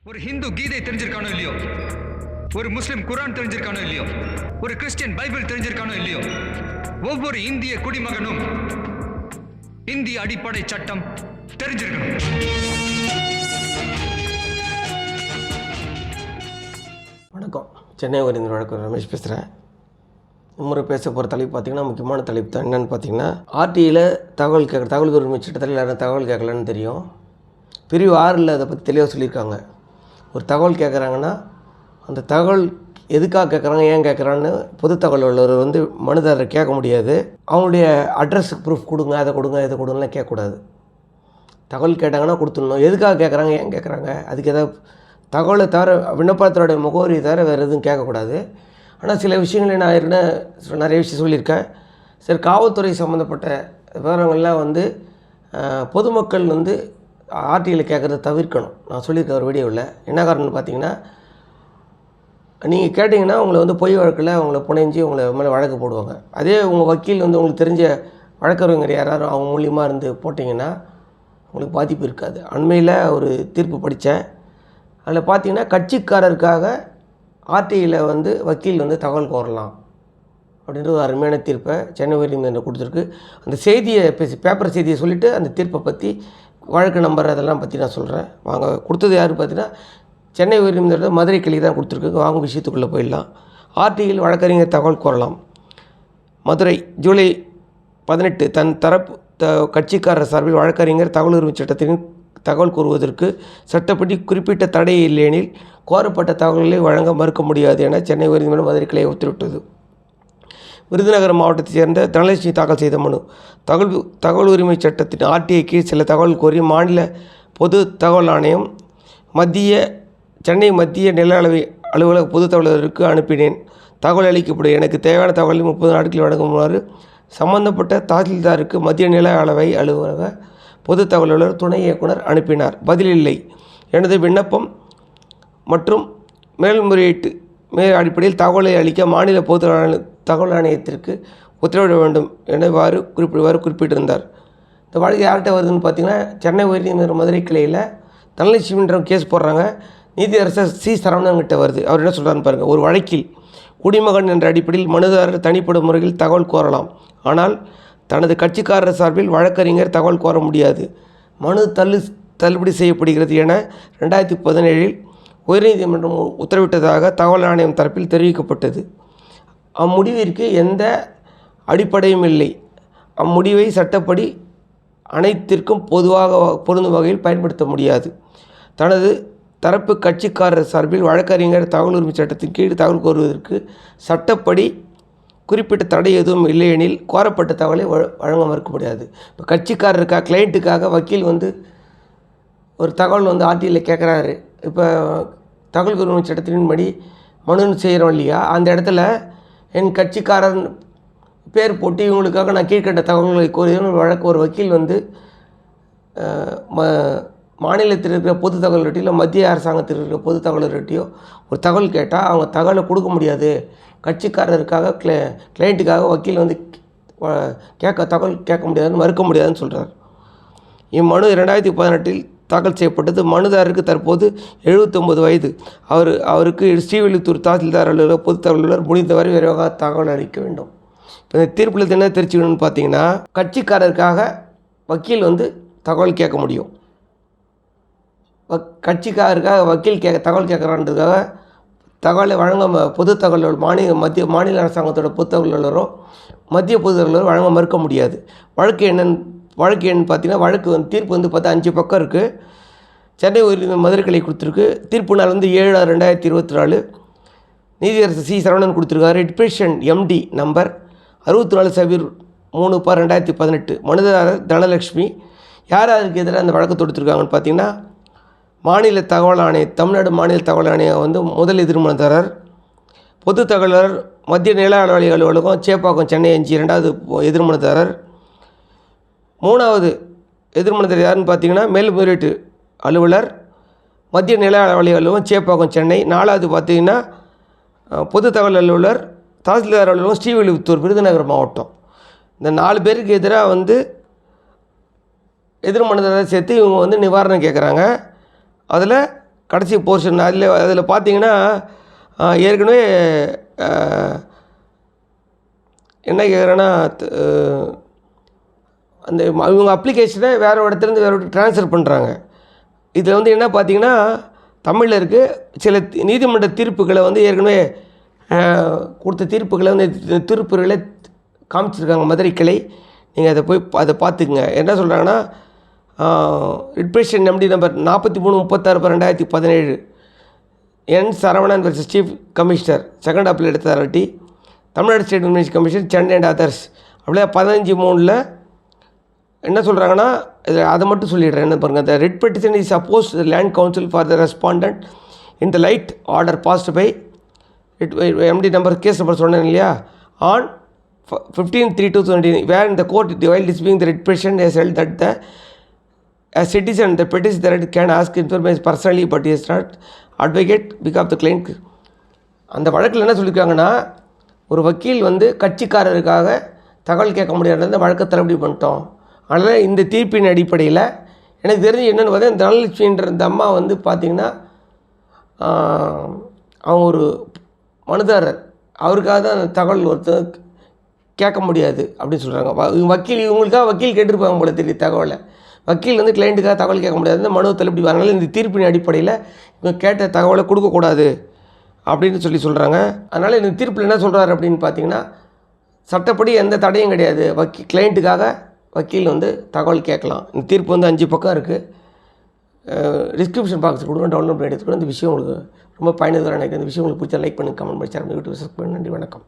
ஒரு ஹிந்து கீதை தெரிஞ்சிருக்கானோ இல்லையோ, ஒரு முஸ்லிம் குரான் தெரிஞ்சிருக்கானோ இல்லையோ, ஒரு கிறிஸ்டியன் பைபிள் தெரிஞ்சிருக்கானோ இல்லையோ, ஒவ்வொரு இந்திய குடிமகனும் இந்திய அடிப்படை சட்டம் தெரிஞ்சிருக்கணும். வணக்கம், சென்னை உயர்நீதிமன்ற வழக்கறிஞர் ரமேஷ் பேசுகிறேன். இம்முறை பேச போகிற தலைப்பு பார்த்திங்கன்னா முக்கியமான தலைப்பு தான். என்னென்னு பார்த்தீங்கன்னா, ஆர்டியில் தகவல் உரிமை சட்டத்தில் எல்லாரும் தகவல் கேட்கலன்னு தெரியும். பிரிவு 6 அதை பற்றி தெளிவாக சொல்லியிருக்காங்க. ஒரு தகவல் கேட்குறாங்கன்னா அந்த தகவல் எதுக்காக கேட்குறாங்க, ஏன் கேட்குறான்னு பொது தகவல் உள்ளவர் மனுதாரரை கேட்க முடியாது. அவங்களுடைய அட்ரஸ் ப்ரூஃப் கொடுங்க, அதை கொடுங்க, இதை கொடுங்கலாம் கேட்கக்கூடாது. தகவல் கேட்டாங்கன்னா கொடுத்துடணும். எதுக்காக கேட்குறாங்க, ஏன் கேட்குறாங்க, அதுக்கு எதாவது தகவலை தவிர விண்ணப்பத்தோடைய முகவரியை தவிர வேறு எதுவும் கேட்கக்கூடாது. ஆனால் சில விஷயங்களை நான் நிறைய விஷயம் சொல்லியிருக்கேன். சரி, காவல்துறை சம்மந்தப்பட்ட விவரங்கள்லாம் பொதுமக்கள் ஆர்டியில் கேட்குறத தவிர்க்கணும். நான் சொல்லியிருக்கேன் ஒரு வீடியோவில். என்ன காரணம்னு பார்த்தீங்கன்னா, நீங்கள் கேட்டிங்கன்னா உங்களை பொய் வழக்கில் உங்களை புனைஞ்சி உங்களை மேலே வழக்கு போடுவாங்க. அதே உங்கள் வக்கீல் உங்களுக்கு தெரிஞ்ச வழக்கறிஞர் யாரும் அவங்க மூலியமாக இருந்து போட்டிங்கன்னா உங்களுக்கு பாதிப்பு இருக்காது. அண்மையில் ஒரு தீர்ப்பு படித்தேன். அதில் பார்த்தீங்கன்னா, கட்சிக்காரருக்காக ஆர்டியில் வக்கீல் தகவல் கோரலாம் அப்படின்ற ஒரு அருமையான தீர்ப்பை சென்னை உயர்நீதிமன்றம் கொடுத்துருக்கு. அந்த செய்தியை பேப்பர் செய்தியை சொல்லிவிட்டு அந்த தீர்ப்பை பற்றி வழக்கு நம்பர் அதெல்லாம் பற்றி நான் சொல்கிறேன். வாங்க. கொடுத்தது யார் பார்த்தீங்கன்னா, சென்னை உயர்நீதிமன்றம் மதுரை கிளை தான் கொடுத்துருக்கு. வாங்க விஷயத்துக்குள்ளே போயிடலாம். ஆர்டியில் வழக்கறிஞர் தகவல் கோரலாம். மதுரை ஜூலை 18 தன் தரப்பு கட்சிக்காரர் சார்பில் வழக்கறிஞர் தகவல் உரிமை சட்டத்தின் தகவல் கூறுவதற்கு சட்டப்படி குறிப்பிட்ட தடை இல்லையெனில் கோரப்பட்ட தகவல்களை வழங்க மறுக்க முடியாது என சென்னை உயர்நீதிமன்றம் மதுரை கிளை உத்தரவிட்டது. விருதுநகர் மாவட்டத்தைச் சேர்ந்த தனலட்சுமி தாக்கல் செய்த மனு. தகவல் உரிமை சட்டத்தின் ஆர்டிஐக்கு சில தகவல் கோரி மாநில பொது தகவல் ஆணையம் சென்னை மத்திய நில அலுவலக பொது தகவலருக்கு அனுப்பினேன். தகவல் அளிக்கப்படும். எனக்கு தேவையான தகவலை 30 நாட்களில் வழங்குமாறு சம்பந்தப்பட்ட தாசில்தாருக்கு மத்திய நில அளவை அலுவலக பொது தகவல் அலுவலர் துணை இயக்குனர் அனுப்பினார். பதில் இல்லை. எனது விண்ணப்பம் மற்றும் மேல்முறையீட்டு அடிப்படையில் தகவலை அளிக்க மாநில பொது தகவல் ஆணையத்திற்கு உத்தரவிட வேண்டும் எனவாறு குறிப்பிட்டிருந்தார். இந்த வழக்கு யார்கிட்ட வருதுன்னு பார்த்தீங்கன்னா, சென்னை உயர்நீதிமன்ற மதுரை கிளையில் தனலட்சுமின்ற கேஸ் போடுறாங்க. நீதியரசர் சி சரவணன்கிட்ட வருது. அவர் என்ன சொல்கிறான்னு பாருங்கள். ஒரு வழக்கில் குடிமகன் என்ற அடிப்படையில் மனுதாரர் தனிப்படும் முறையில் தகவல் கோரலாம். ஆனால் தனது கட்சிக்காரர் சார்பில் வழக்கறிஞர் தகவல் கோர முடியாது. மனு தள்ளுபடி செய்யப்படுகிறது என 2017 உயர்நீதிமன்றம் உத்தரவிட்டதாக தகவல் ஆணையம் தரப்பில் தெரிவிக்கப்பட்டது. அம்முடிவிற்கு எந்த அடிப்படையும் இல்லை. அம்முடிவை சட்டப்படி அனைத்திற்கும் பொதுவாக பொருந்தும் வகையில் பயன்படுத்த முடியாது. தனது தரப்பு கட்சிக்காரர் சார்பில் வழக்கறிஞர் தகவல் உரிமை சட்டத்தின் கீழ் தகவல் கோருவதற்கு சட்டப்படி குறிப்பிட்ட தடை எதுவும் இல்லையெனில் கோரப்பட்ட தகவலை வழங்க மறுக்க முடியாது. இப்போ கட்சிக்காரருக்காக கிளைண்ட்டுக்காக வக்கீல் ஒரு தகவல் ஆர்டியில் கேட்குறாரு. இப்போ தகவல் உரிமை சட்டத்தின்படி மனு செய்கிறோம் இல்லையா, அந்த இடத்துல என் கட்சிக்காரர் பேர் போட்டு இவங்களுக்காக நான் கீழ்கண்ட தகவல்களை கோரி ஒரு வக்கீல் மாநிலத்தில் இருக்கிற பொது தகவல் ரெட்டியோ மத்திய அரசாங்கத்தில் இருக்கிற பொது தகவல் ரெட்டியோ ஒரு தகவல் கேட்டால் அவங்க தகவலை கொடுக்க முடியாது. கட்சிக்காரருக்காக கிளைண்ட்டுக்காக வக்கீல் தகவல் கேட்க முடியாதுன்னு மறுக்க முடியாதுன்னு சொல்கிறார். இம்மனு 2018 தாக்கல் செய்யப்பட்டது. மனுதாரருக்கு தற்போது 79 வயது. அவருக்கு ஸ்ரீவில்லிபுத்தூர் தாசில்தார் அலுவலர் பொது தகவலர் முடிந்தவரை விரைவாக தகவல் அளிக்க வேண்டும். இப்போ இந்த தீர்ப்பில் என்ன தெரிஞ்சுக்கணும்னு பார்த்தீங்கன்னா, கட்சிக்காரருக்காக வக்கீல் தகவல் கேட்க முடியும். கட்சிக்காரருக்காக வக்கீல் தகவல் கேட்குறான்றதுக்காக தகவலை வழங்க பொது தகவல் மாநில அரசாங்கத்தோட பொது தகவலரோ மத்திய பொது தகவலரோ வழங்க மறுக்க முடியாது. வழக்கு என்னன்னு பார்த்தீங்கன்னா, வழக்கு தீர்ப்பு பார்த்தா 5 பக்கம் இருக்குது. சென்னை உயர்நீதிமன்ற மதுரை கிளை கொடுத்துருக்கு. தீர்ப்பு நாள் 7/6/2024. நீதியரசர் சி சரவணன் கொடுத்துருக்காரு. ரிட்பிஷன் MD நம்பர் 64/3/2018. மனுதாரர் தனலட்சுமி. யார் யாருக்கு எதிராக அந்த வழக்கு தொடுத்துருக்காங்கன்னு பார்த்தீங்கன்னா, மாநில தகவல் ஆணையம், தமிழ்நாடு மாநில தகவல் ஆணையம் முதல் எதிர்மனுதாரர். பொது தகவலர் மத்திய நில அளவை அலுவலகம் சேப்பாக்கம் சென்னை 5 2வது எதிர்மனுதாரர். 3வது எதிர்மனுதாரர் யாருன்னு பார்த்தீங்கன்னா, மேல்முறையீட்டு அலுவலர் மத்திய நில அளவை அலுவலகம் சேப்பாக்கம் சென்னை. 4வது பார்த்தீங்கன்னா பொது தகவல் அலுவலர் தாசில்தார் அலுவலகம் ஸ்ரீவில்லிபுத்தூர் விருதுநகர் மாவட்டம். இந்த 4 பேருக்கு எதிராக எதிர்மனுதாரர் சேர்த்து இவங்க நிவாரணம் கேட்குறாங்க. அதில் கடைசி போர்ஷன் அதில் பார்த்தீங்கன்னா ஏற்கனவே என்ன கேட்குறேன்னா அந்த இவங்க அப்ளிகேஷனை வேறு இடத்துலேருந்து வேறு இடத்துக்கு ட்ரான்ஸ்ஃபர் பண்ணுறாங்க. இதில் வந்து என்ன பார்த்தீங்கன்னா தமிழில் இருக்குது. சில நீதிமன்ற தீர்ப்புகளை வந்து ஏற்கனவே கொடுத்த தீர்ப்புகளை வந்து திருப்புகளை காமிச்சிருக்காங்க மதுரை கிளை. நீங்கள் அதை பார்த்துக்குங்க. என்ன சொல்கிறாங்கன்னா writ petition MD number 4336/2017 N Saravanan versus chief commissioner second appeal authority Tamil Nadu state investigation commission Chennai and others அப்படியே 15/3 என்ன சொல்கிறாங்கன்னா அதை மட்டும் சொல்லிடுறேன். என்ன பாருங்கள், the writ petition is opposed the learned counsel for the respondent in the light order passed by MD number case number சொன்னேன் இல்லையா, on 15/3/2020 where in the court while disputing the writ petition has held that a citizen the petitioner can ask information personally but he is not advocate because of the client. அந்த வழக்கில் என்ன சொல்லியிருக்காங்கன்னா, ஒரு வக்கீல் வந்து கட்சிக்காரருக்காக தகவல் கேட்க முடியாத அந்த வழக்கை தள்ளுபடி பண்ணிட்டோம். அதனால் இந்த தீர்ப்பின் அடிப்படையில் எனக்கு தெரிஞ்சு என்னென்னு பார்த்தா இந்த தனலட்சுமின்ற இந்த அம்மா வந்து பார்த்திங்கன்னா அவங்க ஒரு மனுதாரர், அவருக்காக தான் அந்த தகவல் ஒருத்தர் கேட்க முடியாது அப்படின்னு சொல்கிறாங்க. வக்கீல் இவங்களுக்காக வக்கீல் கேட்டிருப்பாங்க போல தெரியும் தகவலை. வக்கீல் வந்து கிளைண்ட்டுக்காக தகவல் கேட்க முடியாது, இந்த மனு தள்ளுபடி வரனால இந்த தீர்ப்பின் அடிப்படையில் இவங்க கேட்ட தகவலை கொடுக்கக்கூடாது அப்படின்னு சொல்கிறாங்க. அதனால் இந்த தீர்ப்பில் என்ன சொல்கிறாரு அப்படின்னு பார்த்தீங்கன்னா, சட்டப்படி எந்த தடையும் கிடையாது, கிளைண்ட்டுக்காக வக்கீல் வந்து தகவல் கேட்கலாம். இந்த தீர்ப்பு வந்து 5 பக்கம் இருக்குது. டிஸ்கிரிப்ஷன் பாக்ஸ் கொடுங்க, டவுன்லோட் பண்ணி எடுத்துக்கணும். இந்த விஷயம் உங்களுக்கு ரொம்ப பயனுள்ளதாக நினைக்கிறேன். இந்த விஷயம் உங்களுக்கு பிடிச்சா லைக் பண்ணுங்கள், கமெண்ட் பண்ணி ஷேர் பண்ணி யூடியூப் சப்ஸ்கிரைப் பண்ணி. நன்றி, வணக்கம்.